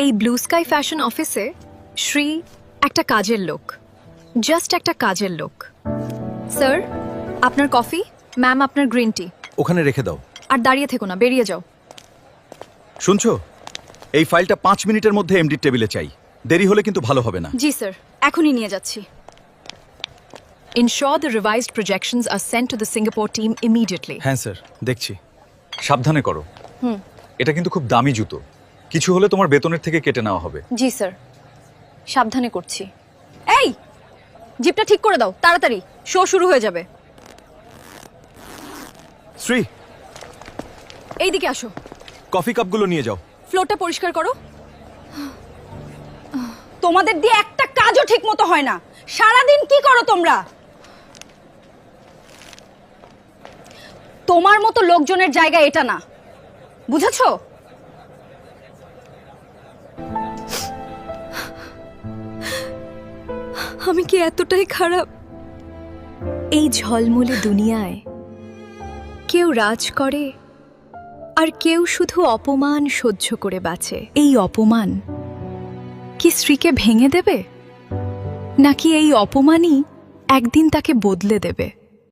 এই blue sky fashion অফিসে শ্রী একটা কাজের লোক, জাস্ট একটা কাজের লোক। স্যার, আপনার কফি, ম্যাম আপনার গ্রিন টি। ওখানে রেখে দাও। আর দাঁড়িয়ে থেকো না, বেরিয়ে যাও। শুনছো, এই ফাইলটা 5 মিনিটের মধ্যে এমডির টেবিলে চাই। দেরি হলে কিন্তু ভালো হবে না। জি স্যার, এখনই নিয়ে যাচ্ছি। Ensure the revised projections are sent to the Singapore team immediately. হ্যাঁ স্যার, দেখছি। সাবধানে করো। এটা কিন্তু খুব দামি জুতো, কিছু হলে তোমার বেতনের থেকে কেটে নেওয়া হবে। জি স্যার, সাবধানে করছি। এই জিপটা ঠিক করে দাও তাড়াতাড়ি, শো শুরু হয়ে যাবে। শ্রী, এইদিকে আসো। কফি কাপগুলো নিয়ে যাও। ফ্লোরটা পরিষ্কার করো। তোমাদের দিয়ে একটা কাজও ঠিক মতো হয় না। সারাদিন কি করো তোমরা? তোমার মতো লোকজনের জায়গা এটা না, বুঝেছো? আমি কি এতটাই খারাপ? এই ঝলমলে দুনিয়ায় কেউ রাজ করে আর কেউ শুধু অপমান সহ্য করে বাঁচে। এই অপমান কি স্ত্রীকে ভেঙে দেবে, নাকি এই অপমানই একদিন তাকে বদলে দেবে?